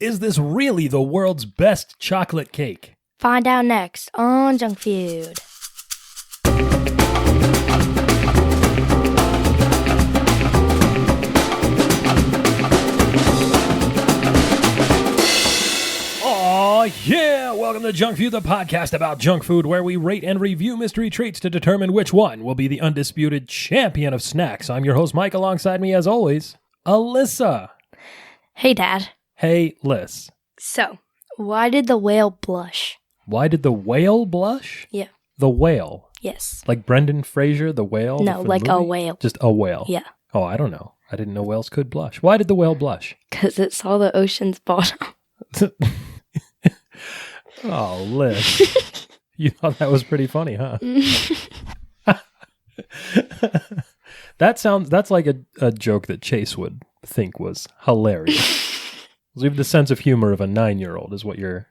Is this really the world's best chocolate cake? Find out next on Junk Feud. Oh yeah! Welcome to Junk Feud, the podcast about junk food, where we rate and review mystery treats to determine which one will be the undisputed champion of snacks. I'm your host, Mike. Alongside me, as always, Alyssa. Hey, Dad. Hey, Liz. So, why did the whale blush? Why did the whale blush? Yeah. The whale? Yes. Like Brendan Fraser, the whale? No, from the like a movie? whale. Just a whale? Yeah. Oh, I don't know. I didn't know whales could blush. Why did the whale blush? Because it saw the ocean's bottom. Oh, Liz. You thought that was pretty funny, huh? That's like a joke that Chase would think was hilarious. You have the sense of humor of a 9-year-old is what you're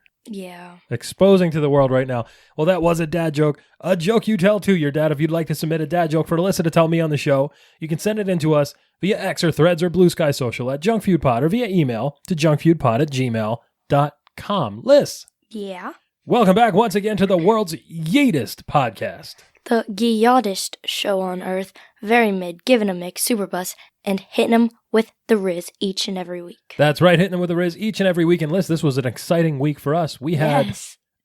exposing to the world right now. Well, that was a dad joke. A joke you tell to your dad. If you'd like to submit a dad joke for Alyssa to tell me on the show, you can send it in to us via X or Threads or Blue Sky Social at JunkFeudPod or via email to junkfeudpod@gmail.com. Liz. Yeah? Welcome back once again to the world's yeatest podcast. The geodest show on Earth, very mid, giving a mix, super bus, and hitting them with the Riz each and every week. That's right, hitting them with the Riz each and every week. And Liz, this was an exciting week for us. We had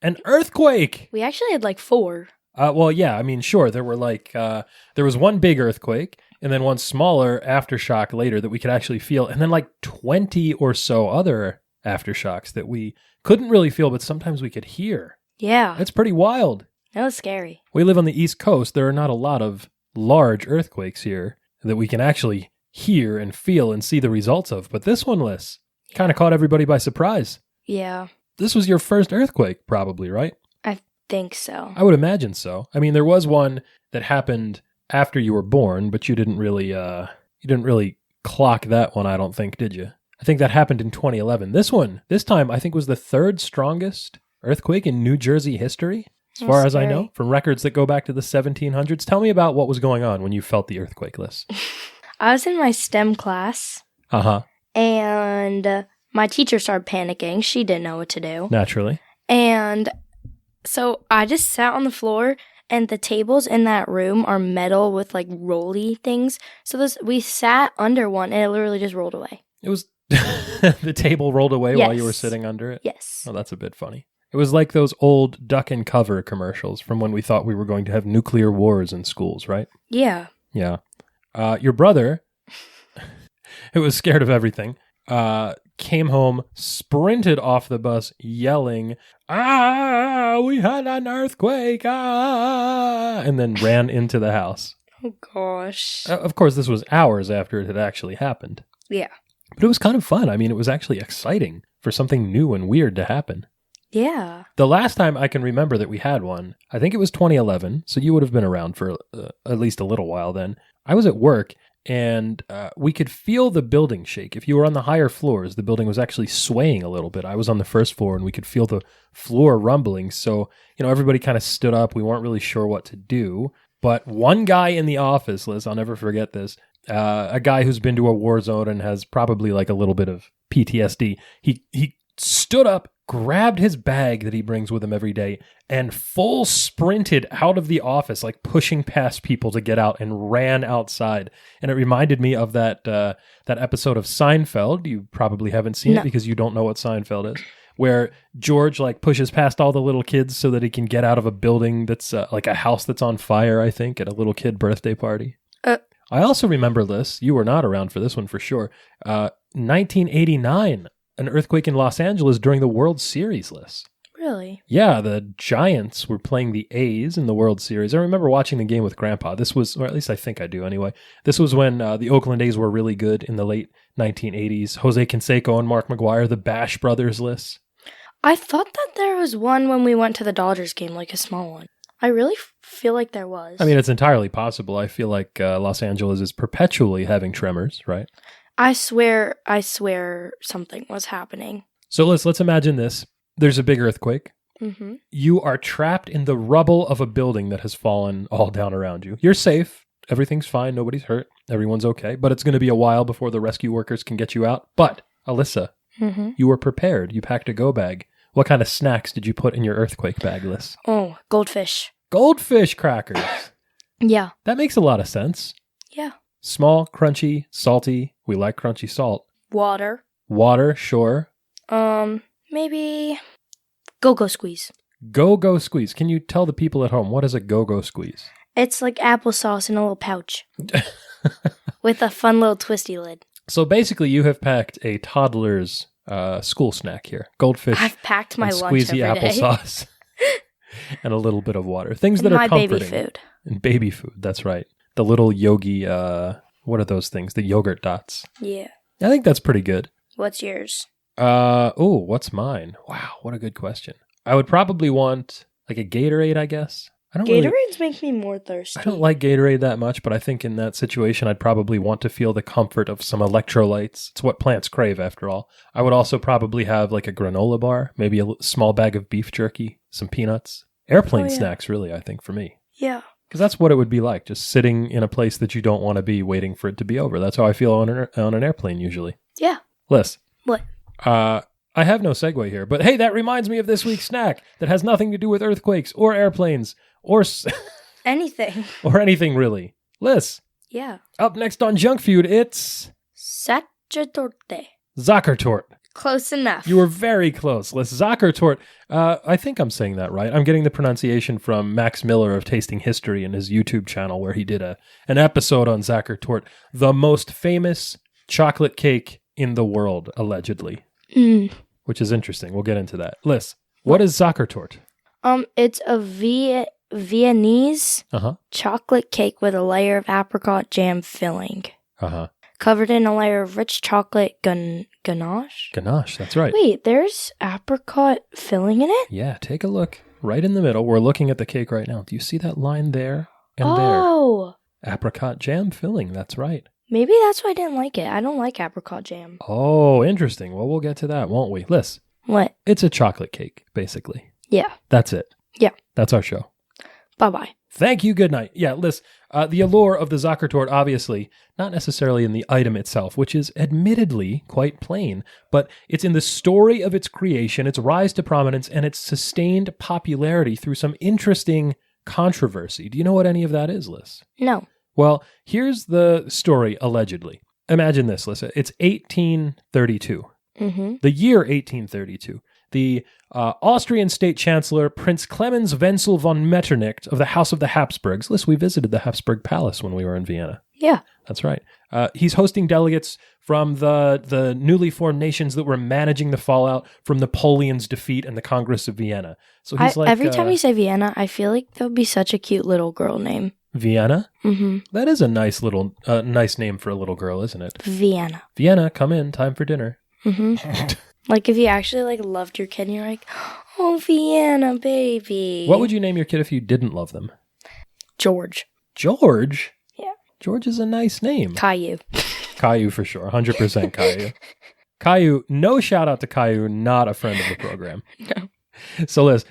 an earthquake. We actually had like 4. Well, yeah, I mean, sure. There were there was one big earthquake and then one smaller aftershock later that we could actually feel. And then like 20 or so other aftershocks that we couldn't really feel, but sometimes we could hear. Yeah. It's pretty wild. That was scary. We live on the East Coast. There are not a lot of large earthquakes here that we can actually hear and feel and see the results of. But this one, Liz, kind of caught everybody by surprise. Yeah. This was your first earthquake, probably, right? I think so. I would imagine so. I mean, there was one that happened after you were born, but you didn't really clock that one, I don't think, did you? I think that happened in 2011. This time, I think was the 3rd strongest earthquake in New Jersey history, as far as I know, from records that go back to the 1700s. Tell me about what was going on when you felt the earthquake, Liz. I was in my STEM class. Uh-huh. And my teacher started panicking. She didn't know what to do. Naturally. And so I just sat on the floor, and the tables in that room are metal with like rolly things. So we sat under one, and it literally just rolled away. It was the table rolled away while you were sitting under it? Yes. Oh, that's a bit funny. It was like those old duck and cover commercials from when we thought we were going to have nuclear wars in schools, right? Yeah. Yeah. Your brother, who was scared of everything, came home, sprinted off the bus, yelling, "Ah, we had an earthquake, ah," and then ran into the house. Oh, gosh. Of course, this was hours after it had actually happened. Yeah. But it was kind of fun. I mean, it was actually exciting for something new and weird to happen. Yeah. The last time I can remember that we had one, I think it was 2011, so you would have been around for at least a little while then. I was at work, and we could feel the building shake. If you were on the higher floors, the building was actually swaying a little bit. I was on the first floor, and we could feel the floor rumbling. So, everybody kind of stood up. We weren't really sure what to do. But one guy in the office, Liz, I'll never forget this, a guy who's been to a war zone and has probably like a little bit of PTSD, he stood up, grabbed his bag that he brings with him every day, and full sprinted out of the office, like pushing past people to get out, and ran outside. And it reminded me of that episode of Seinfeld. You probably haven't seen it because you don't know what Seinfeld is, where George like pushes past all the little kids so that he can get out of a building that's like a house that's on fire, I think, at a little kid birthday party. I also remember, Liz, you were not around for this one for sure, 1989, an earthquake in Los Angeles during the World Series, Liz. Really? Yeah, the Giants were playing the A's in the World Series. I remember watching the game with Grandpa. This was, or at least I think I do anyway. This was when the Oakland A's were really good in the late 1980s. Jose Canseco and Mark McGwire, the Bash Brothers, Liz. I thought that there was one when we went to the Dodgers game, like a small one. I really feel like there was. I mean, it's entirely possible. I feel like Los Angeles is perpetually having tremors, right? I swear something was happening. So let's imagine this. There's a big earthquake. Mm-hmm. You are trapped in the rubble of a building that has fallen all down around you. You're safe. Everything's fine. Nobody's hurt. Everyone's okay. But it's going to be a while before the rescue workers can get you out. But, Alyssa, Mm-hmm. You were prepared. You packed a go bag. What kind of snacks did you put in your earthquake bag, Liz? Oh, goldfish. Goldfish crackers. Yeah. That makes a lot of sense. Yeah. Small, crunchy, salty. We like crunchy salt. Water. Water, sure. Maybe go-go squeeze. Go-go squeeze. Can you tell the people at home, what is a go-go squeeze? It's like applesauce in a little pouch with a fun little twisty lid. So basically, you have packed a toddler's school snack here. Goldfish. I've packed my and lunch squeezy every day. applesauce. And a little bit of water. Things that are my comforting. baby food. And baby food, that's right. The little yogi, what are those things? The yogurt dots. Yeah. I think that's pretty good. What's yours? What's mine? Wow, what a good question. I would probably want like a Gatorade, I guess. Gatorades make me more thirsty. I don't like Gatorade that much, but I think in that situation, I'd probably want to feel the comfort of some electrolytes. It's what plants crave, after all. I would also probably have like a granola bar, maybe a small bag of beef jerky, some peanuts. Airplane snacks, really, I think, for me. Yeah. Because that's what it would be like, just sitting in a place that you don't want to be, waiting for it to be over. That's how I feel on an airplane, usually. Yeah. Liz. What? I have no segue here, but hey, that reminds me of this week's snack that has nothing to do with earthquakes or airplanes or anything. Or anything, really. Liz. Yeah. Up next on Junk Feud, it's Sachertorte. Sachertorte. Close enough. You were very close, Liz. Sachertorte. I think I'm saying that right. I'm getting the pronunciation from Max Miller of Tasting History in his YouTube channel, where he did an episode on Sachertorte, the most famous chocolate cake in the world, allegedly. Which is interesting. We'll get into that. Liz, what is Sachertorte? It's a Viennese chocolate cake with a layer of apricot jam filling. Covered in a layer of rich chocolate ganache. Ganache, that's right. Wait, there's apricot filling in it? Yeah, take a look. Right in the middle. We're looking at the cake right now. Do you see that line there and there? Apricot jam filling, that's right. Maybe that's why I didn't like it. I don't like apricot jam. Oh, interesting. Well, we'll get to that, won't we? Liz. What? It's a chocolate cake, basically. Yeah. That's it. Yeah. That's our show. Bye-bye. Thank you. Good night. Yeah, Liz, the allure of the Sachertorte, obviously, not necessarily in the item itself, which is admittedly quite plain, but it's in the story of its creation, its rise to prominence, and its sustained popularity through some interesting controversy. Do you know what any of that is, Liz? No. Well, here's the story, allegedly. Imagine this, Liz. It's 1832. The year 1832. The Austrian state chancellor, Prince Clemens Wenzel von Metternich of the House of the Habsburgs. Liz, we visited the Habsburg Palace when we were in Vienna. Yeah. That's right. He's hosting delegates from the newly formed nations that were managing the fallout from Napoleon's defeat in the Congress of Vienna. So he's every time you say Vienna, I feel like that would be such a cute little girl name. Vienna? Mm-hmm. That is a nice little, nice name for a little girl, isn't it? Vienna. Vienna, come in, time for dinner. Mm-hmm. Like if you actually loved your kid and you're like, oh, Vienna, baby. What would you name your kid if you didn't love them? George. George? Yeah. George is a nice name. Caillou. Caillou for sure. 100% Caillou. Caillou, no shout out to Caillou, not a friend of the program. No. So Liz,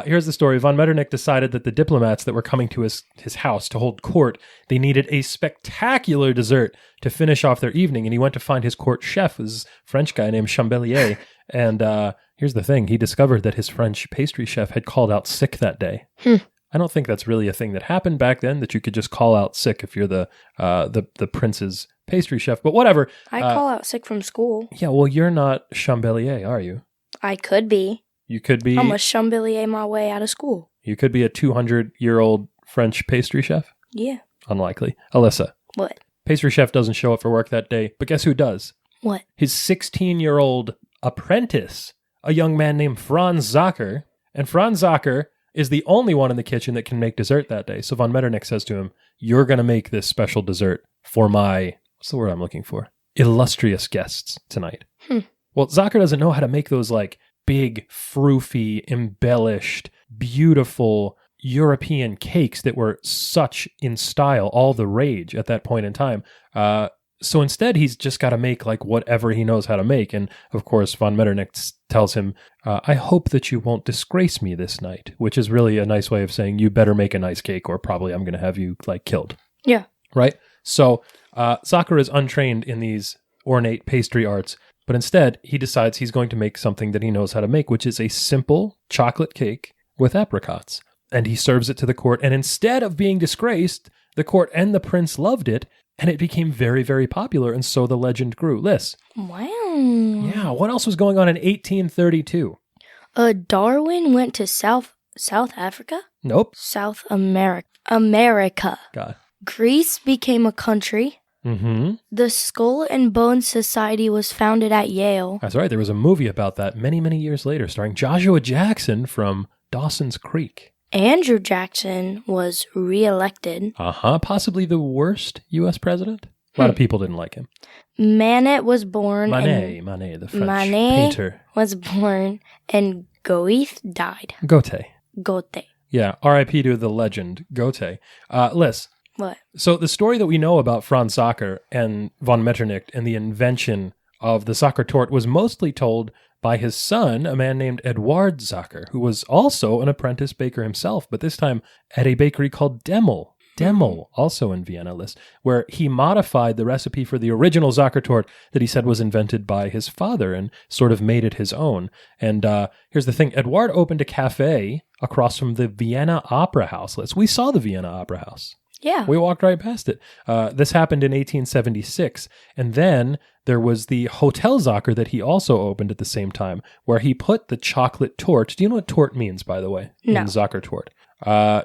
here's the story. Von Metternich decided that the diplomats that were coming to his house to hold court, they needed a spectacular dessert to finish off their evening, and he went to find his court chef, this French guy named Chambellier, and here's the thing. He discovered that his French pastry chef had called out sick that day. I don't think that's really a thing that happened back then, that you could just call out sick if you're the prince's pastry chef, but whatever. I call out sick from school. Yeah, well, you're not Chambellier, are you? I could be. You could be. I'm a Chambellier my way out of school. You could be a 200-year-old French pastry chef? Yeah. Unlikely. Alyssa. What? Pastry chef doesn't show up for work that day, but guess who does? What? His 16-year-old apprentice, a young man named Franz Zacher. And Franz Zacher is the only one in the kitchen that can make dessert that day. So von Metternich says to him, you're going to make this special dessert for my, what's the word I'm looking for? Illustrious guests tonight. Well, Zacher doesn't know how to make those big, froofy, embellished, beautiful European cakes that were such in style, all the rage at that point in time. So instead, he's just got to make whatever he knows how to make. And of course, von Metternich tells him, I hope that you won't disgrace me this night, which is really a nice way of saying you better make a nice cake or probably I'm going to have you killed. Yeah. Right? So Zacher is untrained in these ornate pastry arts. But instead, he decides he's going to make something that he knows how to make, which is a simple chocolate cake with apricots. And he serves it to the court. And instead of being disgraced, the court and the prince loved it. And it became very, very popular. And so the legend grew. Liz. Wow. Yeah. What else was going on in 1832? Darwin went to South Africa? Nope. South America. God. Greece became a country. Mm-hmm. The Skull and Bones Society was founded at Yale. That's right. There was a movie about that many, many years later starring Joshua Jackson from Dawson's Creek. Andrew Jackson was reelected. Possibly the worst U.S. president. A lot of people didn't like him. Manet was born. Manet, the French painter. Was born, and Goethe died. Goethe. Yeah, R.I.P. to the legend, Goethe. Liz. What? So the story that we know about Franz Sacher and von Metternich and the invention of the Sachertorte was mostly told by his son, a man named Eduard Sacher, who was also an apprentice baker himself, but this time at a bakery called Demel, also in Vienna, Liz, where he modified the recipe for the original Sachertorte that he said was invented by his father and sort of made it his own. And here's the thing. Eduard opened a cafe across from the Vienna Opera House, Liz. We saw the Vienna Opera House. Yeah. We walked right past it. This happened in 1876. And then there was the Hotel Sacher that he also opened at the same time, where he put the chocolate torte. Do you know what torte means, by the way? No. In Sachertorte.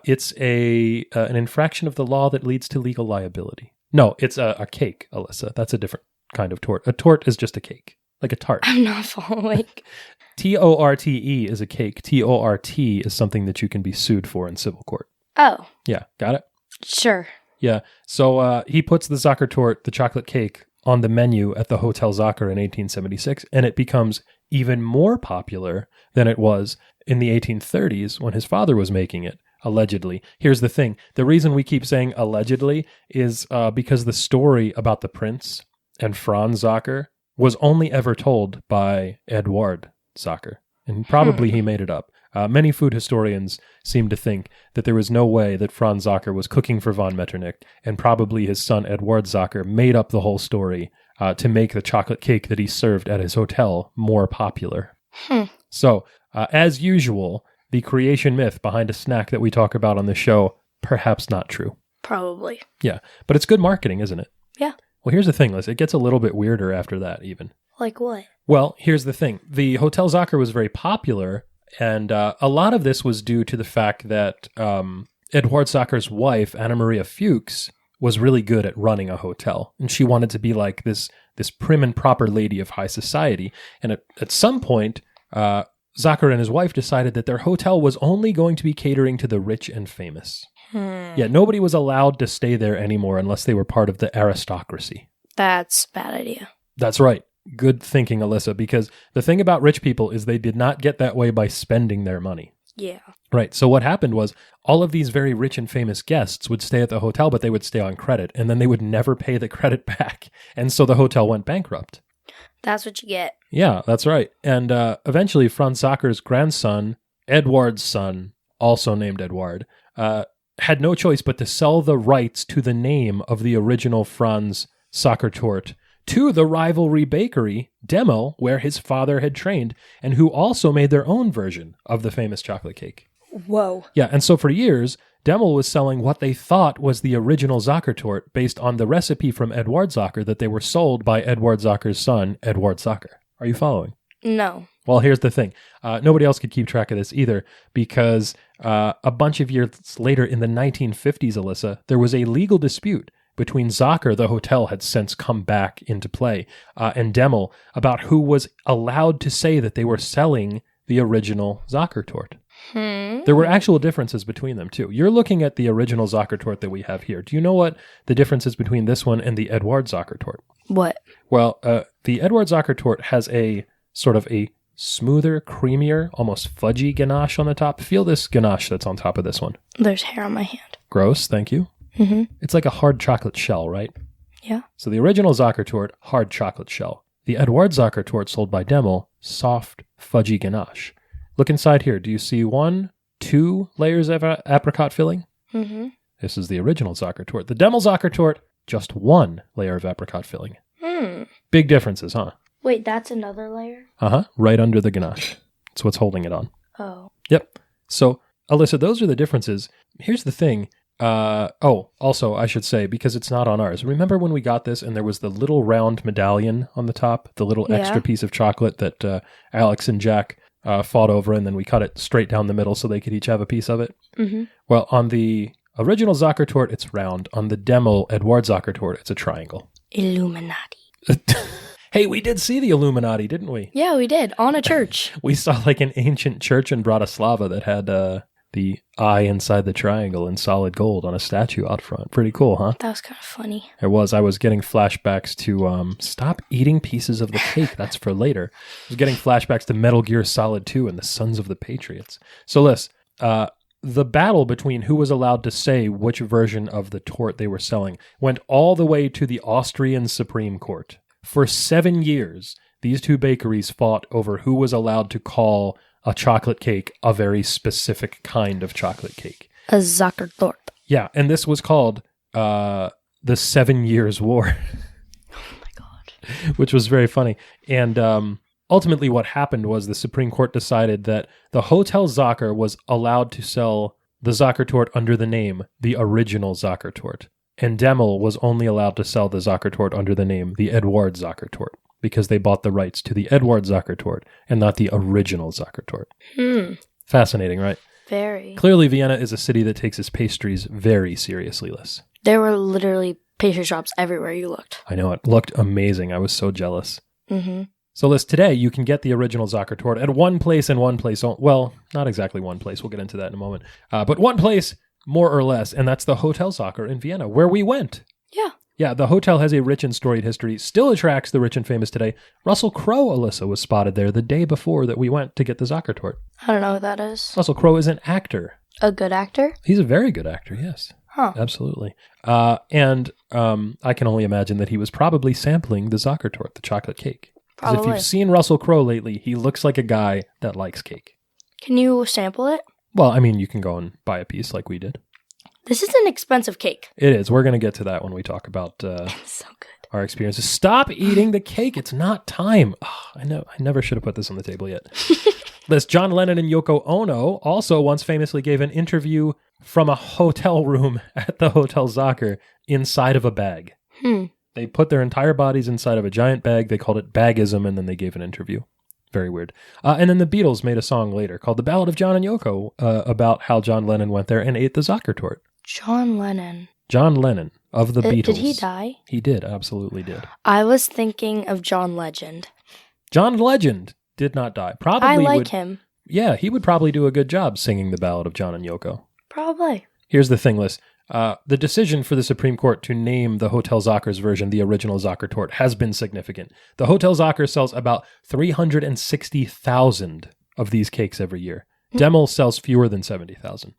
It's an infraction of the law that leads to legal liability. No, it's a cake, Alyssa. That's a different kind of torte. A torte is just a cake, like a tart. I'm not following. Torte is a cake. Tort is something that you can be sued for in civil court. Oh. Yeah, got it? Sure. Yeah, so he puts the Sachertorte, the chocolate cake, on the menu at the Hotel Sacher in 1876, and it becomes even more popular than it was in the 1830s when his father was making it, allegedly. Here's the thing. The reason we keep saying allegedly is because the story about the prince and Franz Sacher was only ever told by Eduard Sacher, and probably he made it up. Many food historians seem to think that there was no way that Franz Sacher was cooking for von Metternich, and probably his son Eduard Sacher made up the whole story to make the chocolate cake that he served at his hotel more popular. So, as usual, the creation myth behind a snack that we talk about on the show, perhaps not true. Probably. Yeah, but it's good marketing, isn't it? Yeah. Well, here's the thing, Liz. It gets a little bit weirder after that, even. Like what? Well, here's the thing. The Hotel Sacher was very popular, and a lot of this was due to the fact that Eduard Sacher's wife, Anna Maria Fuchs, was really good at running a hotel. And she wanted to be like this prim and proper lady of high society. And at some point, Sacher and his wife decided that their hotel was only going to be catering to the rich and famous. Yeah, nobody was allowed to stay there anymore unless they were part of the aristocracy. That's a bad idea. That's right. Good thinking, Alyssa, because the thing about rich people is they did not get that way by spending their money. Yeah. Right. So what happened was all of these very rich and famous guests would stay at the hotel, but they would stay on credit, and then they would never pay the credit back. And so the hotel went bankrupt. That's what you get. Yeah, that's right. And eventually Franz Sacher's grandson, Eduard's son, also named Eduard, had no choice but to sell the rights to the name of the original Franz Sachertorte to the rivalry bakery, Demel, where his father had trained, and who also made their own version of the famous chocolate cake. Whoa. Yeah, and so for years, Demel was selling what they thought was the original Sachertorte based on the recipe from Eduard Sacher that they were sold by Eduard Sacher's son, Eduard Sacher. Are you following? No. Well, here's the thing. Nobody else could keep track of this either because a bunch of years later in the 1950s, Alyssa, there was a legal dispute between Sacher, the hotel had since come back into play, and Demel about who was allowed to say that they were selling the original Sachertorte. There were actual differences between them, too. You're looking at the original Sachertorte that we have here. Do you know what the difference is between this one and the Eduard Sachertorte? What? Well, the Eduard Sachertorte has a sort of a smoother, creamier, almost fudgy ganache on the top. Feel this ganache that's on top of this one. There's hair on my hand. Gross, thank you. Mm-hmm. It's like a hard chocolate shell, right? Yeah. So the original Sachertorte, hard chocolate shell. The Eduard Sachertorte sold by Demel, soft, fudgy ganache. Look inside here. Do you see 1, 2 layers of apricot filling? Mm-hmm. This is the original Sachertorte. The Demel Sachertorte, just 1 layer of apricot filling. Big differences, huh? Wait, that's another layer? Right under the ganache. That's what's holding it on. Oh. Yep. So, Alyssa, those are the differences. Here's the thing. Also, I should say, because it's not on ours. Remember when we got this and there was the little round medallion on the top, the little extra piece of chocolate that Alex and Jack fought over, and then we cut it straight down the middle so they could each have a piece of it? Mm-hmm. Well, on the original Sachertorte, it's round. On the demo Edward Sachertorte, it's a triangle. Illuminati. Hey, we did see the Illuminati, didn't we? Yeah, we did. On a church. We saw like an ancient church in Bratislava that had the eye inside the triangle in solid gold on a statue out front. Pretty cool, huh? That was kind of funny. It was. I was getting flashbacks to stop eating pieces of the cake. That's for later. I was getting flashbacks to Metal Gear Solid 2 and the Sons of the Patriots. So listen, the battle between who was allowed to say which version of the torte they were selling went all the way to the Austrian Supreme Court. For 7 years, these two bakeries fought over who was allowed to call a chocolate cake a very specific kind of chocolate cake. A Sachertorte. Yeah, and this was called the 7 Years' War. Oh my god. Which was very funny. And ultimately what happened was the Supreme Court decided that the Hotel Sacher was allowed to sell the Sachertorte under the name the original Sachertorte. And Demel was only allowed to sell the Sachertorte under the name the Edward Sachertorte, because they bought the rights to the Edward Sachertorte and not the original Sachertorte. Fascinating, right? Very. Clearly, Vienna is a city that takes its pastries very seriously, Liz. There were literally pastry shops everywhere you looked. I know, it looked amazing. I was so jealous. Mm-hmm. So, Liz, today you can get the original Sachertorte at one place and one place. Well, not exactly one place. We'll get into that in a moment. But one place, more or less, and that's the Hotel Sacher in Vienna, where we went. Yeah. Yeah, the hotel has a rich and storied history, still attracts the rich and famous today. Russell Crowe, Alyssa, was spotted there the day before that we went to get the Sachertorte. I don't know who that is. Russell Crowe is an actor. A good actor? He's a very good actor, yes. Huh. Absolutely. And I can only imagine that he was probably sampling the Sachertorte, the chocolate cake. Because if Probably. you've seen Russell Crowe lately, he looks like a guy that likes cake. Can you sample it? Well, I mean, you can go and buy a piece like we did. This is an expensive cake. It is. We're going to get to that when we talk about It's so good. our experiences. Stop eating the cake. It's not time. Oh, I know. I never should have put this on the table yet. This John Lennon and Yoko Ono also once famously gave an interview from a hotel room at the Hotel Sacher inside of a bag. They put their entire bodies inside of a giant bag. They called it bagism, and then they gave an interview. Very weird. And then the Beatles made a song later called The Ballad of John and Yoko about how John Lennon went there and ate the Sachertorte. John Lennon. John Lennon of the Beatles. Did he die? He did, absolutely did. I was thinking of John Legend. John Legend did not die. Probably I like him. Yeah, he would probably do a good job singing the Ballad of John and Yoko. Probably. Here's the thing, Liz. The decision for the Supreme Court to name the Hotel Sacher's version the original Sachertorte has been significant. The Hotel Sacher sells about 360,000 of these cakes every year. Demel sells fewer than 70,000.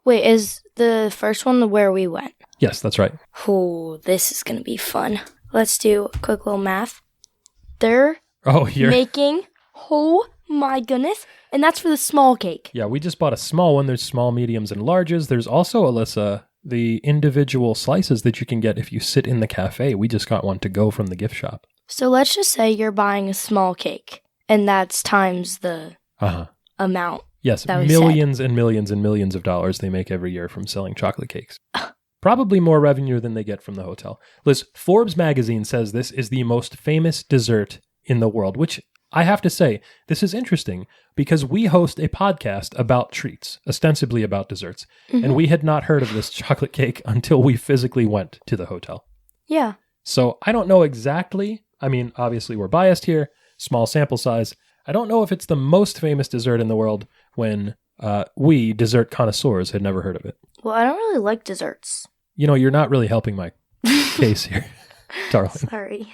Wait, is the first one where we went? Yes, that's right. Oh, this is going to be fun. Let's do a quick little math. They're You're... making, oh my goodness, and that's for the small cake. Yeah, we just bought a small one. There's small, mediums, and larges. There's also, Alyssa, the individual slices that you can get if you sit in the cafe. We just got one to go from the gift shop. So let's just say you're buying a small cake, and that's times the amount. Yes, that we millions and millions and millions of dollars they make every year from selling chocolate cakes. Probably more revenue than they get from the hotel. Liz, Forbes magazine says this is the most famous dessert in the world, which I have to say, this is interesting because we host a podcast about treats, ostensibly about desserts, and we had not heard of this chocolate cake until we physically went to the hotel. Yeah. So I don't know exactly. I mean, obviously we're biased here, small sample size. I don't know if it's the most famous dessert in the world when we, dessert connoisseurs, had never heard of it. Well, I don't really like desserts. You know, you're not really helping my case here, darling. Sorry.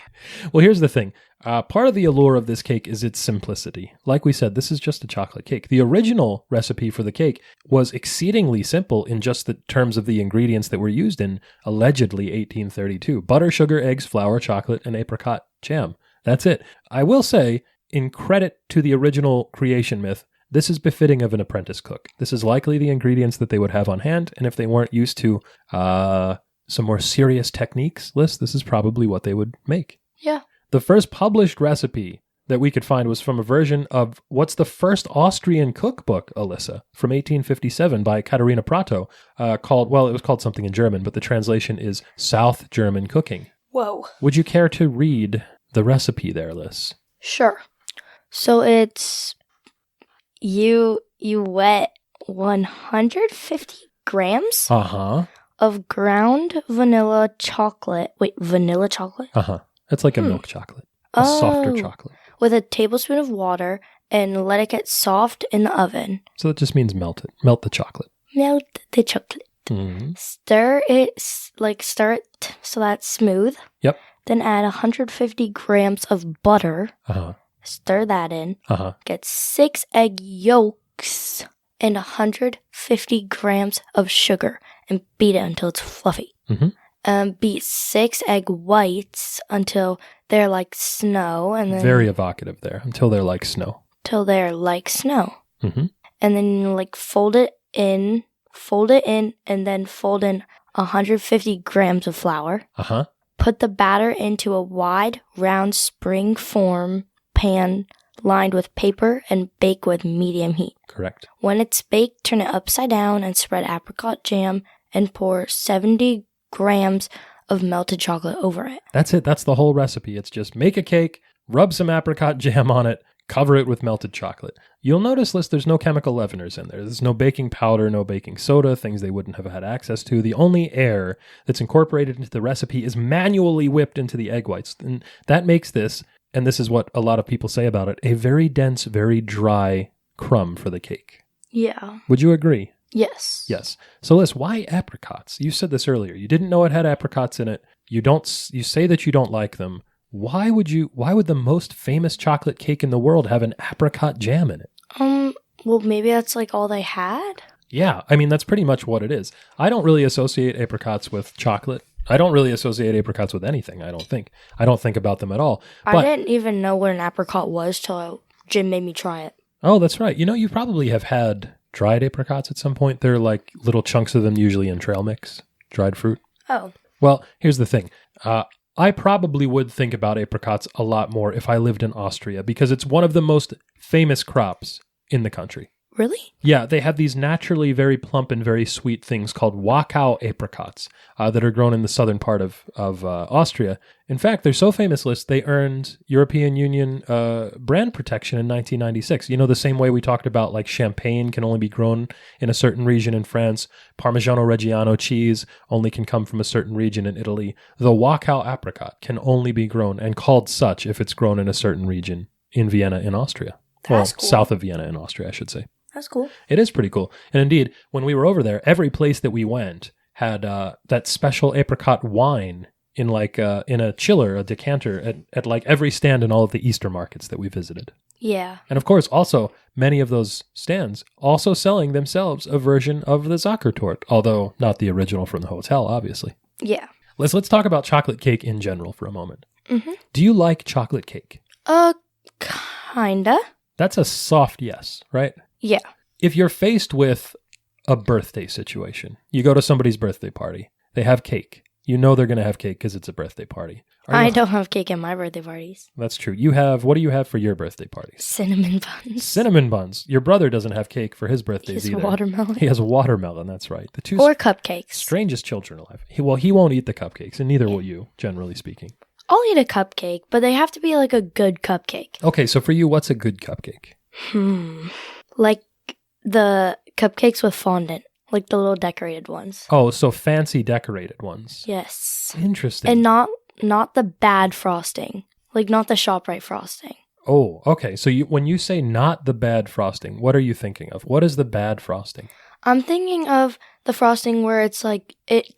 Well, here's the thing. Part of the allure of this cake is its simplicity. Like we said, this is just a chocolate cake. The original recipe for the cake was exceedingly simple in just the terms of the ingredients that were used in, allegedly, 1832. Butter, sugar, eggs, flour, chocolate, and apricot jam. That's it. I will say, in credit to the original creation myth, this is befitting of an apprentice cook. This is likely the ingredients that they would have on hand, and if they weren't used to some more serious techniques, Liz, this is probably what they would make. Yeah. The first published recipe that we could find was from a version of what's the first Austrian cookbook, Alyssa, from 1857 by Katharina Prato, called, well, it was called something in German, but the translation is South German Cooking. Whoa. Would you care to read the recipe there, Liz? Sure. So it's you wet 150 grams of ground vanilla chocolate. Wait, vanilla chocolate? It's like a milk chocolate. A softer chocolate. With a tablespoon of water and let it get soft in the oven. So that just means melt it. Melt the chocolate. Melt the chocolate. Mm-hmm. Stir it so that's smooth. Yep. Then add 150 grams of butter. Stir that in. Get 6 egg yolks and 150 grams of sugar and beat it until it's fluffy. Beat 6 egg whites until they're like snow, and then very evocative there. Until they're like snow. Till they're like snow. And then like fold it in, and then fold in 150 grams of flour. Put the batter into a wide, round spring form pan lined with paper and bake with medium heat. Correct. When it's baked, turn it upside down and spread apricot jam and pour 70 grams of melted chocolate over it. That's it. That's the whole recipe. It's just make a cake, rub some apricot jam on it, cover it with melted chocolate. You'll notice, Liz, there's no chemical leaveners in there. There's no baking powder, no baking soda, things they wouldn't have had access to. The only air that's incorporated into the recipe is manually whipped into the egg whites. And that makes this, and this is what a lot of people say about it, a very dense, very dry crumb for the cake. Yeah. Would you agree? Yes. Yes. So Liz, why apricots? You said this earlier. You didn't know it had apricots in it. You say that you don't like them. Why would the most famous chocolate cake in the world have an apricot jam in it? Well, maybe that's like all they had? Yeah, I mean, that's pretty much what it is. I don't really associate apricots with chocolate. I don't really associate apricots with anything, I don't think. I don't think about them at all. I didn't even know what an apricot was till Jim made me try it. Oh, that's right. You probably have had dried apricots at some point. They're like little chunks of them, usually in trail mix, dried fruit. Oh. Well, here's the thing. I probably would think about apricots a lot more if I lived in Austria, because it's one of the most famous crops in the country. Really? Yeah, they have these naturally very plump and very sweet things called Wachau apricots that are grown in the southern part of Austria. In fact, they're so famous, Liz, they earned European Union brand protection in 1996. You know, the same way we talked about like champagne can only be grown in a certain region in France, Parmigiano Reggiano cheese only can come from a certain region in Italy. The Wachau apricot can only be grown and called such if it's grown in a certain region in Vienna in Austria. That's cool. South of Vienna in Austria, I should say. That's cool. It is pretty cool. And indeed, when we were over there, every place that we went had that special apricot wine in a chiller, a decanter, at like every stand in all of the Easter markets that we visited. Yeah. And of course, also, many of those stands also selling themselves a version of the Sachertorte, although not the original from the hotel, obviously. Yeah. Let's talk about chocolate cake in general for a moment. Mm-hmm. Do you like chocolate cake? Kinda. That's a soft yes, right? Yeah. If you're faced with a birthday situation, you go to somebody's birthday party, they have cake. You know they're going to have cake because it's a birthday party. I don't have cake at my birthday parties. That's true. What do you have for your birthday parties? Cinnamon buns. Cinnamon buns. Your brother doesn't have cake for his birthdays either. He has watermelon. He has watermelon, that's right. The two or cupcakes. Strangest children alive. He won't eat the cupcakes, and neither will you, generally speaking. I'll eat a cupcake, but they have to be like a good cupcake. Okay, so for you, what's a good cupcake? Like the cupcakes with fondant. Like the little decorated ones. Oh, so fancy decorated ones. Yes. Interesting. And not the bad frosting. Like not the ShopRite frosting. Oh, okay. So when you say not the bad frosting, what are you thinking of? What is the bad frosting? I'm thinking of the frosting where it's like it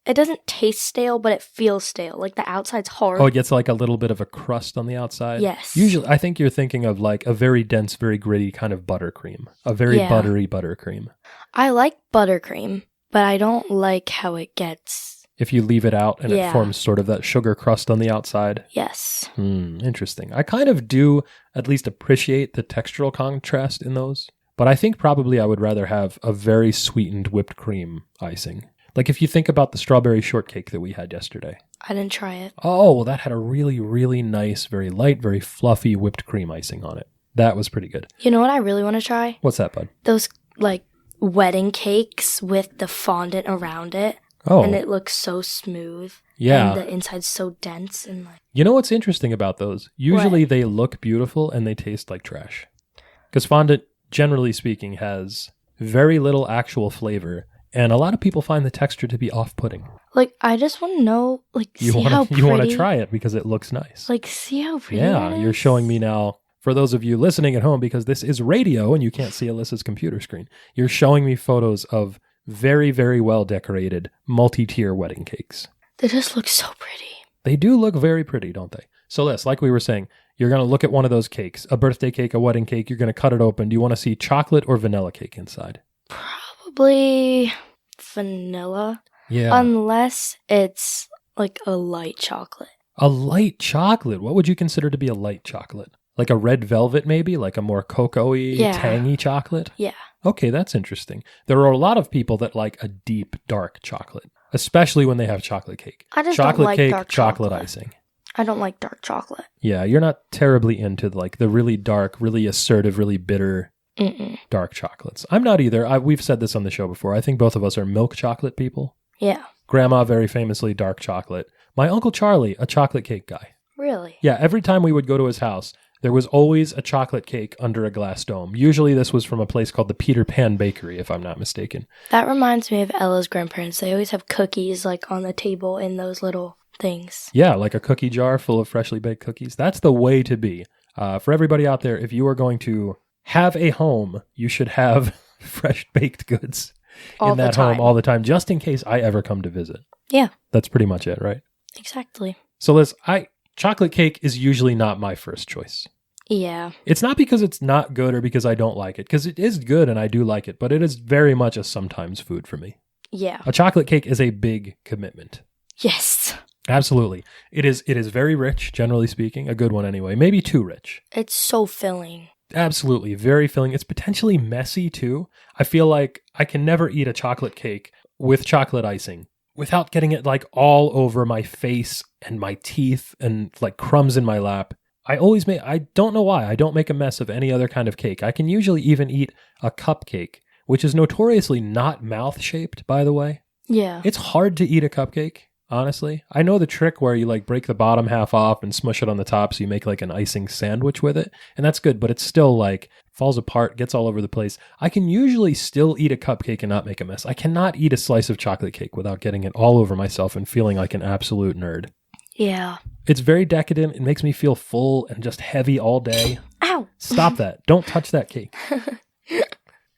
doesn't taste stale, but it feels stale. Like the outside's hard. Oh, it gets like a little bit of a crust on the outside? Yes. Usually, I think you're thinking of like a very dense, very gritty kind of buttercream. A very buttery buttercream. I like buttercream, but I don't like how it gets. If you leave it out and it forms sort of that sugar crust on the outside? Yes. Interesting. I kind of do at least appreciate the textural contrast in those. But I think probably I would rather have a very sweetened whipped cream icing. Like if you think about the strawberry shortcake that we had yesterday. I didn't try it. Oh, well, that had a really, really nice, very light, very fluffy whipped cream icing on it. That was pretty good. You know what I really want to try? What's that, bud? Those, like, wedding cakes with the fondant around it. Oh. And it looks so smooth. Yeah. And the inside's so dense and like... You know what's interesting about those? Usually they look beautiful and they taste like trash. Because fondant, generally speaking, has very little actual flavor. And a lot of people find the texture to be off-putting. Like, I just want to know, like, see how pretty... You want to try it because it looks nice. Like, see how pretty Yeah, it is? you're showing me now, for those of you listening at home, because this is radio and you can't see Alyssa's computer screen, you're showing me photos of very, very well-decorated multi-tier wedding cakes. They just look so pretty. They do look very pretty, don't they? So, Liz, like we were saying, you're going to look at one of those cakes, a birthday cake, a wedding cake, you're going to cut it open. Do you want to see chocolate or vanilla cake inside? Probably vanilla. Yeah. Unless it's like a light chocolate. A light chocolate? What would you consider to be a light chocolate? Like a red velvet, maybe? Like a more cocoa-y, tangy chocolate? Yeah. Okay, that's interesting. There are a lot of people that like a deep, dark chocolate, especially when they have chocolate cake. I just chocolate don't like cake, dark chocolate chocolate. icing. I don't like dark chocolate. Yeah, you're not terribly into like the really dark, really assertive, really bitter dark chocolates. I'm not either. We've said this on the show before. I think both of us are milk chocolate people. Yeah. Grandma, very famously, dark chocolate. My Uncle Charlie, a chocolate cake guy. Really? Yeah, every time we would go to his house, there was always a chocolate cake under a glass dome. Usually this was from a place called the Peter Pan Bakery, if I'm not mistaken. That reminds me of Ella's grandparents. They always have cookies like on the table in those little things. Yeah, like a cookie jar full of freshly baked cookies. That's the way to be. For everybody out there, if you are going to have a home, you should have fresh baked goods in that home all the time, just in case I ever come to visit. Yeah. That's pretty much it, right? Exactly. So Liz, chocolate cake is usually not my first choice. Yeah. It's not because it's not good or because I don't like it, because it is good and I do like it, but it is very much a sometimes food for me. Yeah. A chocolate cake is a big commitment. Yes. Absolutely. It is very rich, generally speaking. A good one anyway. Maybe too rich. It's so filling. Absolutely. Very filling. It's potentially messy too. I feel like I can never eat a chocolate cake with chocolate icing without getting it like all over my face and my teeth and like crumbs in my lap. I don't know why, I don't make a mess of any other kind of cake. I can usually even eat a cupcake, which is notoriously not mouth-shaped, by the way. Yeah. It's hard to eat a cupcake, honestly. I know the trick where you like break the bottom half off and smush it on the top so you make like an icing sandwich with it. And that's good, but it's still like falls apart, gets all over the place. I can usually still eat a cupcake and not make a mess. I cannot eat a slice of chocolate cake without getting it all over myself and feeling like an absolute nerd. Yeah. It's very decadent. It makes me feel full and just heavy all day. Ow! Stop that. Don't touch that cake.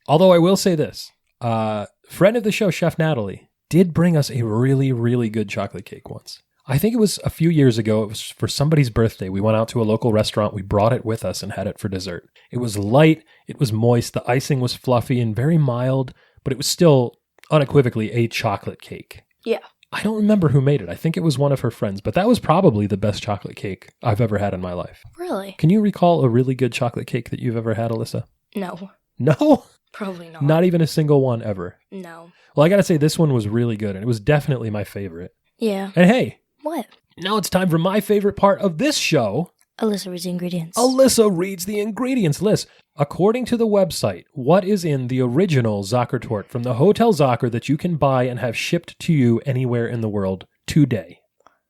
Although I will say this. Friend of the show, Chef Natalie, did bring us a really, really good chocolate cake once. I think it was a few years ago. It was for somebody's birthday. We went out to a local restaurant. We brought it with us and had it for dessert. It was light. It was moist. The icing was fluffy and very mild, but it was still unequivocally a chocolate cake. Yeah. I don't remember who made it. I think it was one of her friends, but that was probably the best chocolate cake I've ever had in my life. Really? Can you recall a really good chocolate cake that you've ever had, Alyssa? No. No? Probably not. Not even a single one ever? No. Well, I gotta say, this one was really good, and it was definitely my favorite. Yeah. And hey. What? Now it's time for my favorite part of this show. Alyssa reads the ingredients. Alyssa reads the ingredients list. According to the website, what is in the original Sachertorte from the Hotel Sacher that you can buy and have shipped to you anywhere in the world today?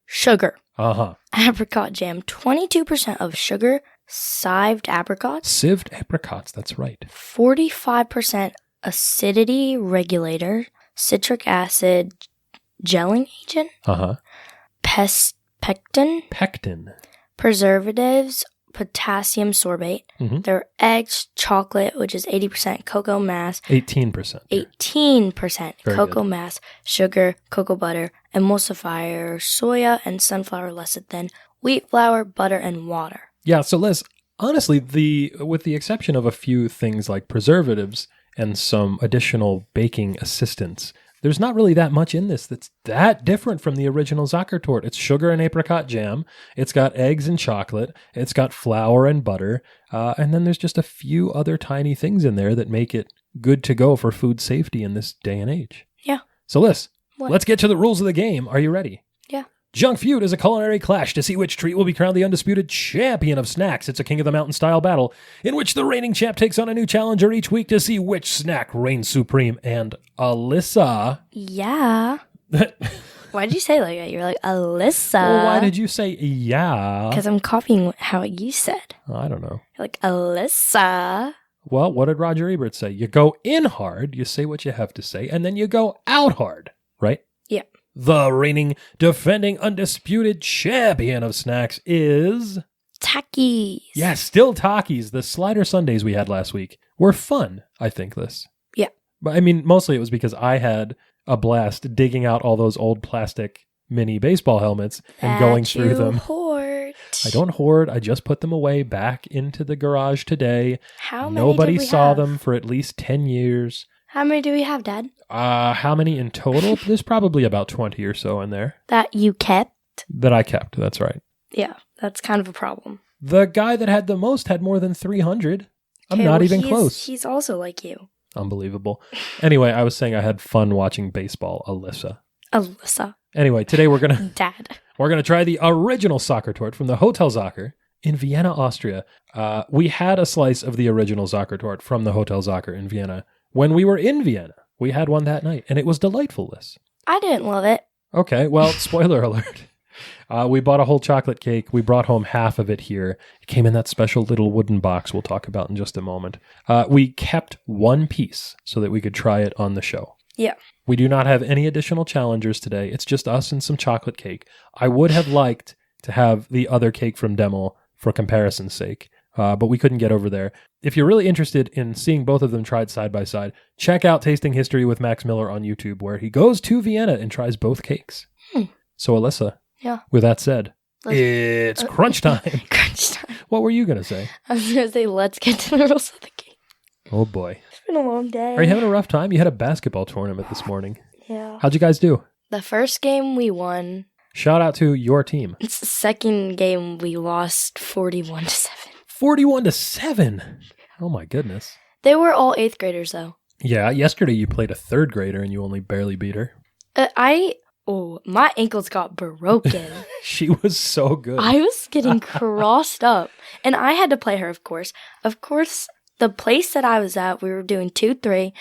Sugar. Uh-huh. Apricot jam. 22% of sugar. Sieved apricots. Sieved apricots, that's right. 45% acidity regulator. Citric acid gelling agent. Uh-huh. Pectin. Pectin. Preservatives. Potassium sorbate. Mm-hmm. There are eggs, chocolate, which is 80% cocoa mass. 18%. 18% Very cocoa good. mass, sugar, cocoa butter, emulsifier, soya, and sunflower lecithin, wheat flour, butter, and water. Yeah, so Liz, honestly, with the exception of a few things like preservatives and some additional baking assistance, there's not really that much in this that's that different from the original Sachertorte. It's sugar and apricot jam. It's got eggs and chocolate. It's got flour and butter. And then there's just a few other tiny things in there that make it good to go for food safety in this day and age. Yeah. So Liz, What? let's get to the rules of the game. Are you ready? Yeah. Junk Feud is a culinary clash to see which treat will be crowned the undisputed champion of snacks. It's a King of the Mountain style battle in which the reigning champ takes on a new challenger each week to see which snack reigns supreme. And Alyssa... Yeah. Why did you say like that? You're like, Alyssa. Well, why did you say yeah? Because I'm copying how you said. I don't know. You're like, Alyssa. Well, what did Roger Ebert say? You go in hard, you say what you have to say, and then you go out hard, right? Yeah. The reigning, defending, undisputed champion of snacks is... Takis. Yeah, still Takis. The slider sundaes we had last week were fun, I think, Liz. Yeah. But I mean, mostly it was because I had a blast digging out all those old plastic mini baseball helmets and going through them. Hoard. I don't hoard. I just put them away back into the garage today. How many Nobody did we saw have? them for at least 10 years. How many do we have, Dad? How many in total? There's probably about 20 or so in there. That you kept? That I kept, that's right. Yeah, that's kind of a problem. The guy that had the most had more than 300. I'm not even close. He's also like you. Unbelievable. Anyway, I was saying I had fun watching baseball, Alyssa. Alyssa. Anyway, today we're going to... Dad. We're going to try the original Sachertorte from the Hotel Sacher in Vienna, Austria. We had a slice of the original Sachertorte from the Hotel Sacher in Vienna when we were in Vienna. We had one that night, and it was delightful, Liz. I didn't love it. Okay, well, spoiler alert. We bought a whole chocolate cake. We brought home half of it here. It came in that special little wooden box we'll talk about in just a moment. We kept one piece so that we could try it on the show. Yeah. We do not have any additional challengers today. It's just us and some chocolate cake. I would have liked to have the other cake from Demel for comparison's sake, but we couldn't get over there. If you're really interested in seeing both of them tried side by side, check out Tasting History with Max Miller on YouTube, where he goes to Vienna and tries both cakes. So, Alyssa, with that said, it's crunch time. Crunch time. What were you going to say? I was going to say, let's get to the rules of the game. Oh, boy. It's been a long day. Are you having a rough time? You had a basketball tournament this morning. Yeah. How'd you guys do? The first game we won. Shout out to your team. It's the second game we lost 41-7. 41-7? Oh, my goodness. They were all 8th graders, though. Yeah, yesterday you played a 3rd grader and you only barely beat her. My ankles got broken. She was so good. I was getting crossed up. And I had to play her, of course. Of course, the place that I was at, we were doing 2-3.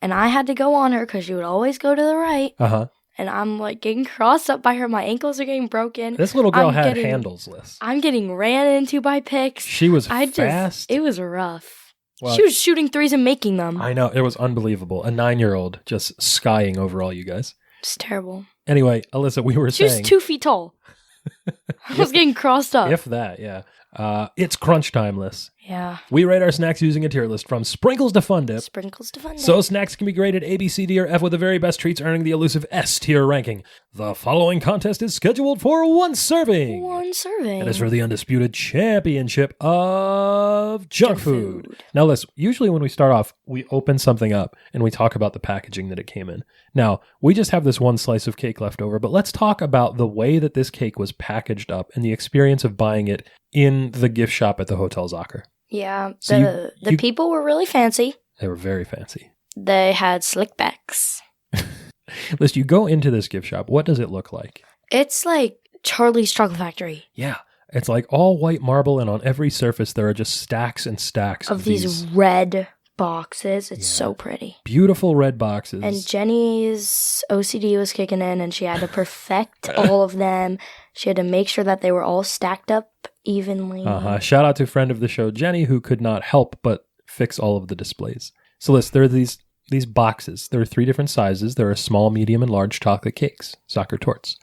And I had to go on her because she would always go to the right. Uh-huh. And I'm like getting crossed up by her. My ankles are getting broken. This little girl had handles, Liz. I'm getting ran into by picks. She was fast. It was rough. Well, she was shooting threes and making them. I know. It was unbelievable. A 9-year-old just skying over all you guys. It's terrible. Anyway, Alyssa, we were saying... She was 2 feet tall. I was getting crossed up. If that, yeah. It's crunch time, Liz. Yeah. We rate our snacks using a tier list from sprinkles to fun dip. Sprinkles to fun dip. So snacks can be graded A, B, C, D, or F, with the very best treats earning the elusive S tier ranking. The following contest is scheduled for 1 serving. 1 serving. And it's for the undisputed championship of junk food. Now, Liz, usually when we start off, we open something up and we talk about the packaging that it came in. Now, we just have this one slice of cake left over, but let's talk about the way that this cake was packaged up and the experience of buying it in the gift shop at the Hotel Sacher. Yeah, So the people were really fancy. They were very fancy. They had slick backs. Liz, you go into this gift shop. What does it look like? It's like Charlie's Chocolate Factory. Yeah, it's like all white marble, and on every surface there are just stacks and stacks of these red boxes. It's so pretty. Beautiful red boxes. And Jenny's OCD was kicking in, and she had to perfect all of them. She had to make sure that they were all stacked up evenly. Shout out to friend of the show, Jenny, who could not help but fix all of the displays. So Liz, there are these boxes. There are 3 different sizes. There are small, medium, and large chocolate cakes, Sachertortes.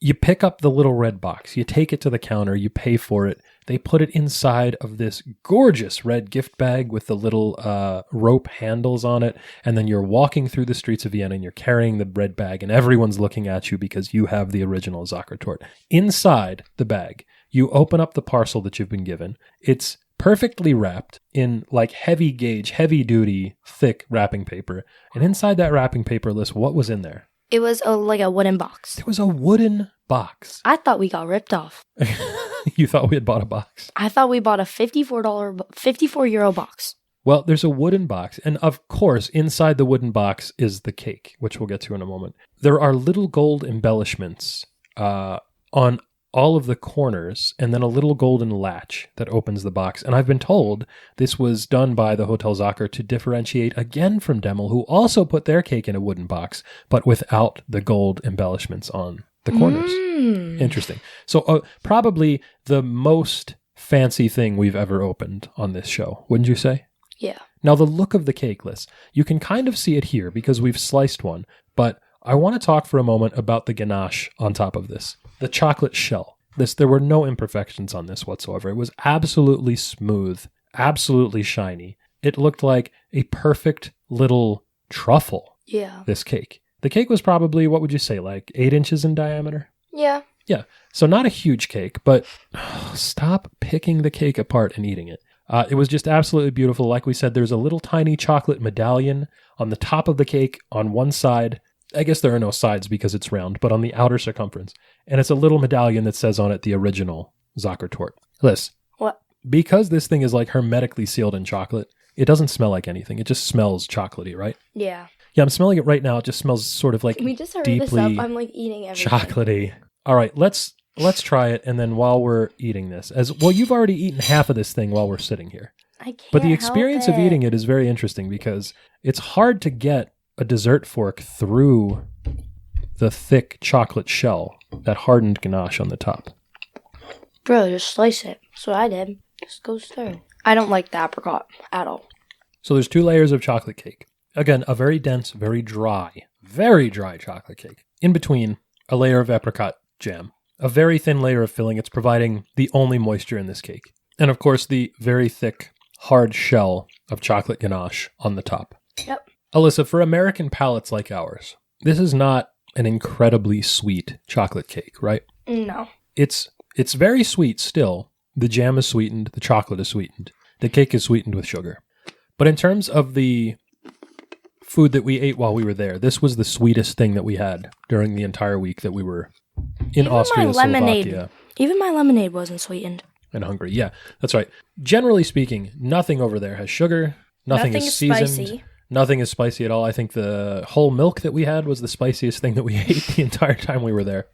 You pick up the little red box. You take it to the counter. You pay for it. They put it inside of this gorgeous red gift bag with the little rope handles on it. And then you're walking through the streets of Vienna and you're carrying the red bag and everyone's looking at you because you have the original Sachertorte. Inside the bag, you open up the parcel that you've been given. It's perfectly wrapped in like heavy gauge, heavy duty, thick wrapping paper. And inside that wrapping paper, Liz, what was in there? It was like a wooden box. There was a wooden box. I thought we got ripped off. You thought we had bought a box? I thought we bought a €54 box. Well, there's a wooden box. And of course, inside the wooden box is the cake, which we'll get to in a moment. There are little gold embellishments on all of the corners, and then a little golden latch that opens the box. And I've been told this was done by the Hotel Sacher to differentiate again from Demel, who also put their cake in a wooden box, but without the gold embellishments on the corners. Interesting. So probably the most fancy thing we've ever opened on this show, wouldn't you say? Yeah. Now, the look of the cake, Liz, you can kind of see it here because we've sliced one, but I want to talk for a moment about the ganache on top of this. The chocolate shell. There were no imperfections on this whatsoever. It was absolutely smooth, absolutely shiny. It looked like a perfect little truffle, this cake. The cake was probably, what would you say, like 8 inches in diameter? Yeah. Yeah. So not a huge cake, but stop picking the cake apart and eating it. It was just absolutely beautiful. Like we said, there's a little tiny chocolate medallion on the top of the cake on one side. I guess there are no sides because it's round, but on the outer circumference. And it's a little medallion that says on it the original Sachertorte. Liz. What? Because this thing is like hermetically sealed in chocolate, it doesn't smell like anything. It just smells chocolatey, right? Yeah. Yeah, I'm smelling it right now. It just smells sort of like Can we just hurry deeply this up? I'm like eating everything. chocolatey. All right, let's try it. And then while we're eating this, you've already eaten half of this thing while we're sitting here. I can't But the experience help of eating it is very interesting because it's hard to get a dessert fork through the thick chocolate shell, that hardened ganache on the top. Bro, just slice it. That's what I did. Just go stir. I don't like the apricot at all. So there's 2 layers of chocolate cake. Again, a very dense, very dry chocolate cake. In between, a layer of apricot jam. A very thin layer of filling. It's providing the only moisture in this cake. And of course, the very thick, hard shell of chocolate ganache on the top. Yep. Alyssa, for American palates like ours, this is not an incredibly sweet chocolate cake, right? No. It's very sweet still. The jam is sweetened. The chocolate is sweetened. The cake is sweetened with sugar. But in terms of the food that we ate while we were there, this was the sweetest thing that we had during the entire week that we were in Austria, Slovakia. Even my lemonade wasn't sweetened. And Hungary. Yeah, that's right. Generally speaking, nothing over there has sugar. Nothing is seasoned. Spicy. Nothing is spicy at all. I think the whole milk that we had was the spiciest thing that we ate the entire time we were there.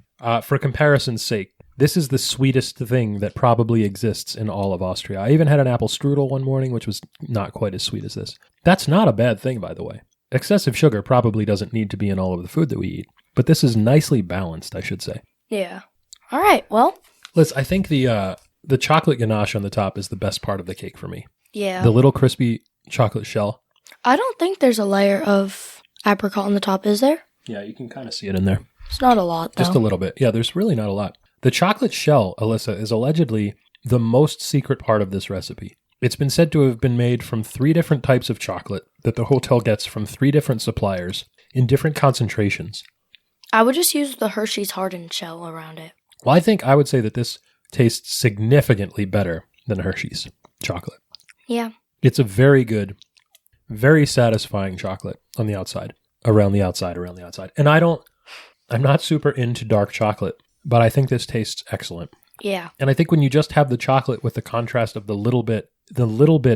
For comparison's sake, this is the sweetest thing that probably exists in all of Austria. I even had an apple strudel one morning, which was not quite as sweet as this. That's not a bad thing, by the way. Excessive sugar probably doesn't need to be in all of the food that we eat. But this is nicely balanced, I should say. Yeah. All right, well. Liz, I think the chocolate ganache on the top is the best part of the cake for me. Yeah. The little crispy chocolate shell. I don't think there's a layer of apricot on the top, is there? Yeah, you can kind of see it in there. It's not a lot, though. Just a little bit. Yeah, there's really not a lot. The chocolate shell, Alyssa, is allegedly the most secret part of this recipe. It's been said to have been made from 3 different types of chocolate that the hotel gets from 3 different suppliers in different concentrations. I would just use the Hershey's hardened shell around it. Well, I would say that this tastes significantly better than Hershey's chocolate. Yeah. It's a very good, very satisfying chocolate on the outside, around the outside. And I'm not super into dark chocolate, but I think this tastes excellent. Yeah. And I think when you just have the chocolate with the contrast of the little bit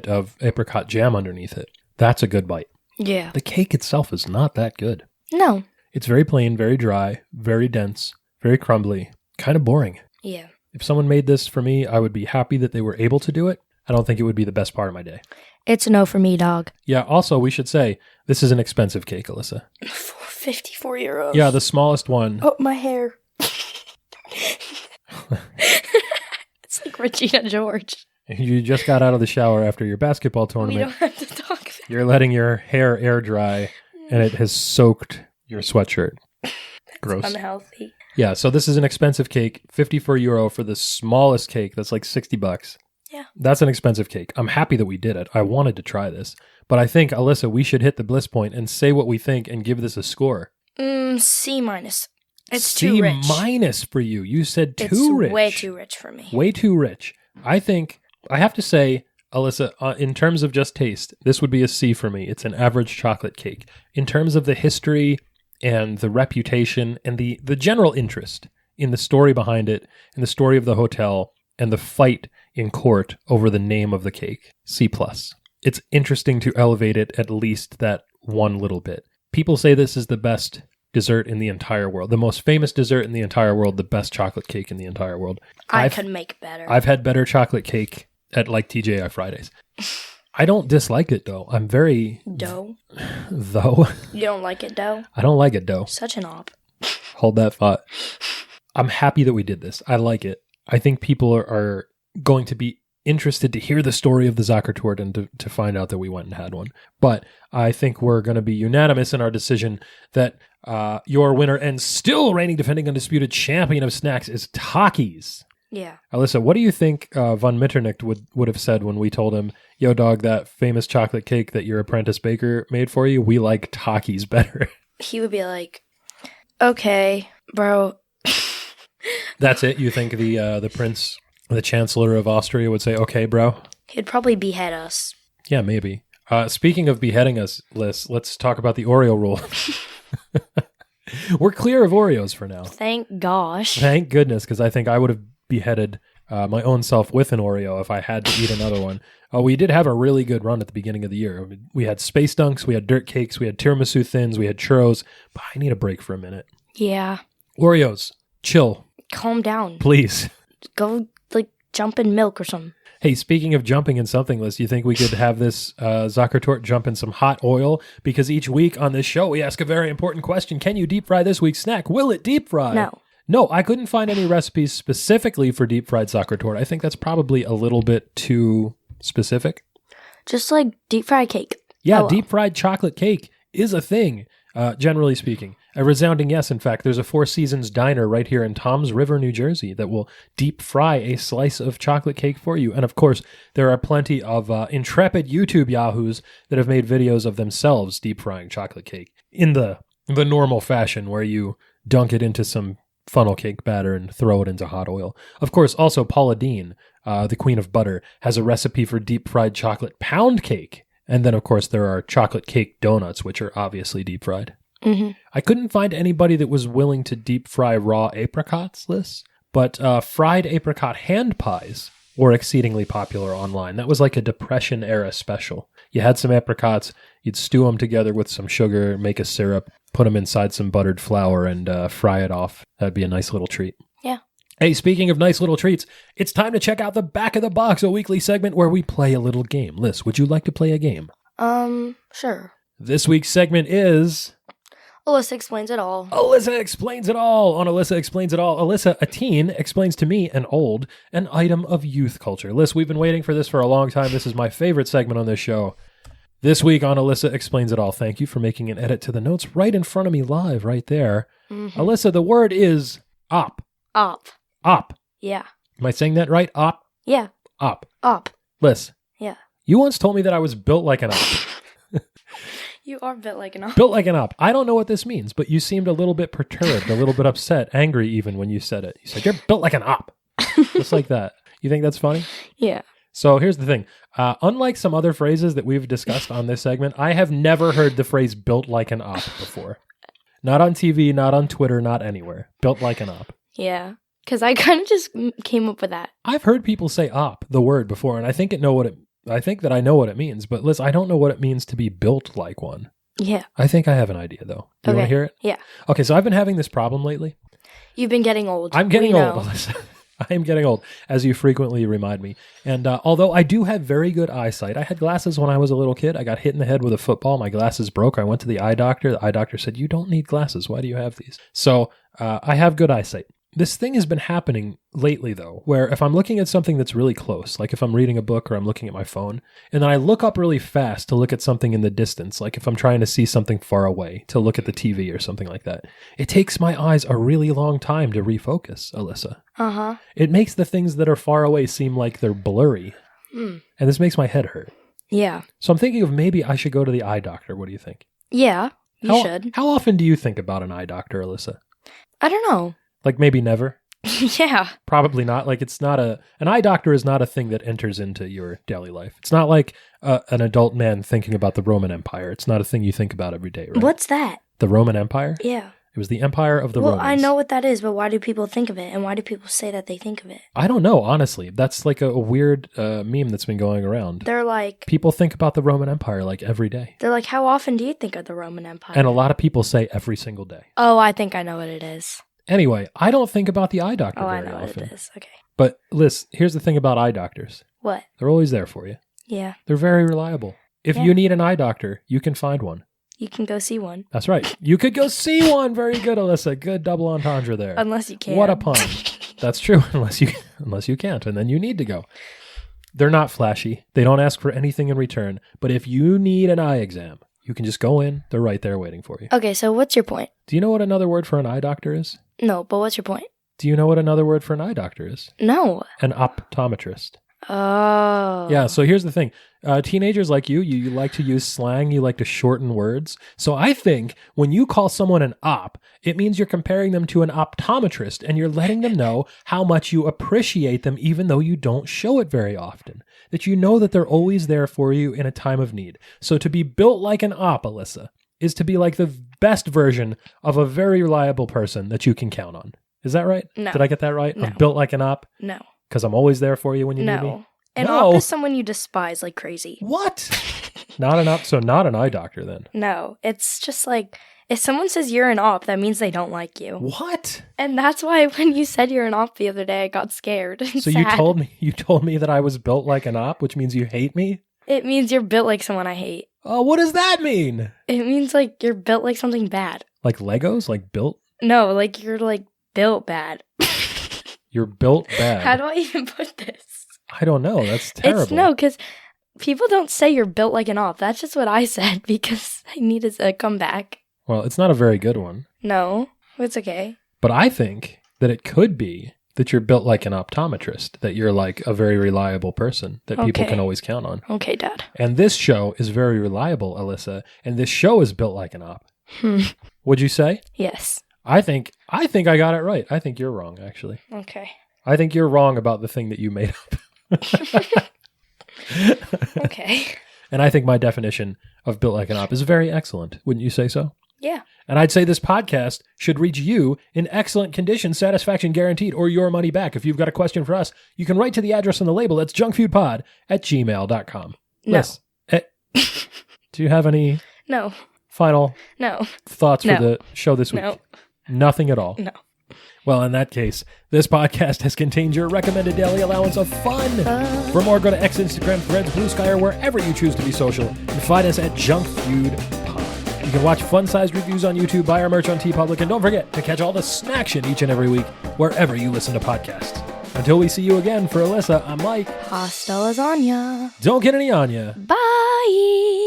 of apricot jam underneath it, that's a good bite. Yeah. The cake itself is not that good. No. It's very plain, very dry, very dense, very crumbly, kind of boring. Yeah. If someone made this for me, I would be happy that they were able to do it. I don't think it would be the best part of my day. It's a no for me, dog. Yeah, also, we should say, this is an expensive cake, Alyssa. For 54 euros. Yeah, the smallest one. Oh, my hair. It's like Regina George. You just got out of the shower after your basketball tournament. We don't have to talk about it. You're letting your hair air dry, and it has soaked your sweatshirt. Gross. Unhealthy. Yeah, so this is an expensive cake. 54 euro for the smallest cake. That's like $60. Yeah. That's an expensive cake. I'm happy that we did it. I wanted to try this. But I think, Alyssa, we should hit the bliss point and say what we think and give this a score. C minus. It's too rich. C minus for you. You said too rich. It's way too rich for me. Way too rich. I think, I have to say, Alyssa, in terms of just taste, this would be a C for me. It's an average chocolate cake. In terms of the history and the reputation and the general interest in the story behind it, and the story of the hotel, and the fight in court over the name of the cake, C+. It's interesting to elevate it at least that one little bit. People say this is the best dessert in the entire world. The most famous dessert in the entire world, the best chocolate cake in the entire world. I could make better. I've had better chocolate cake at like TGI Fridays. I don't dislike it, though. I'm very... Dough? Though? You don't like it, dough? I don't like it, though. Such an op. Hold that thought. I'm happy that we did this. I like it. I think people are going to be interested to hear the story of the Sachertorte and to find out that we went and had one. But I think we're going to be unanimous in our decision that your winner and still reigning defending undisputed champion of snacks is Takis. Yeah. Alyssa, what do you think von Metternich would have said when we told him, yo, dog, that famous chocolate cake that your apprentice baker made for you, we like Takis better? He would be like, okay, bro. That's it? You think the prince, the chancellor of Austria would say, okay, bro? He'd probably behead us. Yeah, maybe. Speaking of beheading us, Liz, let's talk about the Oreo rule. We're clear of Oreos for now. Thank gosh. Thank goodness, because I think I would have beheaded my own self with an Oreo if I had to eat another one. We did have a really good run at the beginning of the year. We had Space Dunks, we had Dirt Cakes, we had Tiramisu Thins, we had Churros, but I need a break for a minute. Yeah. Oreos, chill. Calm down. Please. Go, jump in milk or something. Hey, speaking of jumping in something, Liz, you think we could have this Sachertorte jump in some hot oil? Because each week on this show, we ask a very important question. Can you deep fry this week's snack? Will it deep fry? No. No, I couldn't find any recipes specifically for deep fried Sachertorte. I think that's probably a little bit too specific. Just like deep fried cake. Yeah, deep fried chocolate cake is a thing, generally speaking. A resounding yes. In fact, there's a Four Seasons diner right here in Toms River, New Jersey that will deep fry a slice of chocolate cake for you. And of course, there are plenty of intrepid YouTube yahoos that have made videos of themselves deep frying chocolate cake in the normal fashion where you dunk it into some funnel cake batter and throw it into hot oil. Of course, also Paula Deen, the queen of butter, has a recipe for deep fried chocolate pound cake. And then, of course, there are chocolate cake donuts, which are obviously deep fried. Mm-hmm. I couldn't find anybody that was willing to deep fry raw apricots, Liz, but fried apricot hand pies were exceedingly popular online. That was like a Depression-era special. You had some apricots, you'd stew them together with some sugar, make a syrup, put them inside some buttered flour, and fry it off. That'd be a nice little treat. Yeah. Hey, speaking of nice little treats, it's time to check out the Back of the Box, a weekly segment where we play a little game. Liz, would you like to play a game? Sure. This week's segment is... Alyssa Explains It All. Alyssa Explains It All. On Alyssa Explains It All, Alyssa, a teen, explains to me, an old, an item of youth culture. Liz, we've been waiting for this for a long time. This is my favorite segment on this show. This week on Alyssa Explains It All, thank you for making an edit to the notes right in front of me live, right there. Mm-hmm. Alyssa, the word is op. Op. Op. Yeah. Am I saying that right? Op? Yeah. Op. Op. Liz. Yeah. You once told me that I was built like an op. You are built like an op. Built like an op. I don't know what this means, but you seemed a little bit perturbed, a little bit upset, angry even when you said it. You said, you're built like an op. Just like that. You think that's funny? Yeah. So here's the thing. Unlike some other phrases that we've discussed on this segment, I have never heard the phrase built like an op before. Not on TV, not on Twitter, not anywhere. Built like an op. Yeah. Because I kind of just came up with that. I've heard people say op, the word, before, and I think that I know what it means, but Liz, I don't know what it means to be built like one. Yeah. I think I have an idea, though. Do you want to hear it? Yeah. Okay, so I've been having this problem lately. You've been getting old. I'm getting old, Alyssa. I am getting old, as you frequently remind me. And although I do have very good eyesight, I had glasses when I was a little kid. I got hit in the head with a football. My glasses broke. I went to the eye doctor. The eye doctor said, you don't need glasses. Why do you have these? So I have good eyesight. This thing has been happening lately, though, where if I'm looking at something that's really close, like if I'm reading a book or I'm looking at my phone, and then I look up really fast to look at something in the distance, like if I'm trying to see something far away, to look at the TV or something like that, it takes my eyes a really long time to refocus, Alyssa. Uh-huh. It makes the things that are far away seem like they're blurry. And this makes my head hurt. Yeah. So I'm thinking of maybe I should go to the eye doctor. What do you think? Yeah, you should. How often do you think about an eye doctor, Alyssa? I don't know. Like maybe never? Yeah. Probably not. Like it's not an eye doctor is not a thing that enters into your daily life. It's not like an adult man thinking about the Roman Empire. It's not a thing you think about every day, right? What's that? The Roman Empire? Yeah. It was the Empire of the Romans. Well, I know what that is, but why do people think of it? And why do people say that they think of it? I don't know, honestly. That's like a weird meme that's been going around. They're like... People think about the Roman Empire like every day. They're like, how often do you think of the Roman Empire? And a lot of people say every single day. Oh, I think I know what it is. Anyway, I don't think about the eye doctor very often. Oh, I know what it is. Okay. But Liz, here's the thing about eye doctors. What? They're always there for you. Yeah. They're very reliable. If you need an eye doctor, you can find one. You can go see one. That's right. You could go see one. Very good, Alyssa. Good double entendre there. Unless you can. What a pun. That's true. Unless you can't, and then you need to go. They're not flashy. They don't ask for anything in return. But if you need an eye exam, you can just go in. They're right there waiting for you. Okay, so what's your point? Do you know what another word for an eye doctor is? No, but what's your point? Do you know what another word for an eye doctor is? No. An optometrist. Oh. Yeah, so here's the thing. Teenagers like you like to use slang, you like to shorten words. So I think when you call someone an op, it means you're comparing them to an optometrist and you're letting them know how much you appreciate them even though you don't show it very often. That you know that they're always there for you in a time of need. So to be built like an op, Alyssa, is to be like the best version of a very reliable person that you can count on. Is that right? No. Did I get that right? No. I'm built like an op? No. Because I'm always there for you when you need me? An op is someone you despise like crazy. What? Not an op, so not an eye doctor then. No, it's just like, if someone says you're an op, that means they don't like you. What? And that's why when you said you're an op the other day, I got scared. So sad. you told me that I was built like an op, which means you hate me? It means you're built like someone I hate. Oh, what does that mean? It means like you're built like something bad. Like Legos? Like built? No, like you're like built bad. You're built bad. How do I even put this? I don't know. That's terrible. No, because people don't say you're built like an op. That's just what I said because I needed a comeback. Well, it's not a very good one. No, it's okay. But I think that it could be that you're built like an optometrist, that you're like a very reliable person that people can always count on. Okay, Dad. And this show is very reliable, Alyssa, and this show is built like an op. Would you say? Yes. I think I got it right. I think you're wrong, actually. Okay. I think you're wrong about the thing that you made up. Okay. And I think my definition of built like an op is very excellent. Wouldn't you say so? Yeah. And I'd say this podcast should reach you in excellent condition, satisfaction guaranteed, or your money back. If you've got a question for us, you can write to the address on the label. That's junkfoodpod@gmail.com. No. Yes. Do you have any final thoughts for the show this week? No. Nothing at all? No. Well, in that case, this podcast has contained your recommended daily allowance of fun. For more, go to X, Instagram, Threads, Blue Sky, or wherever you choose to be social, and find us at Junk Feud Pod. You can watch fun-sized reviews on YouTube, buy our merch on TeePublic, and don't forget to catch all the snaction each and every week wherever you listen to podcasts. Until we see you again, for Alyssa, I'm Mike. Hasta lasagna. Don't get any on ya. Bye.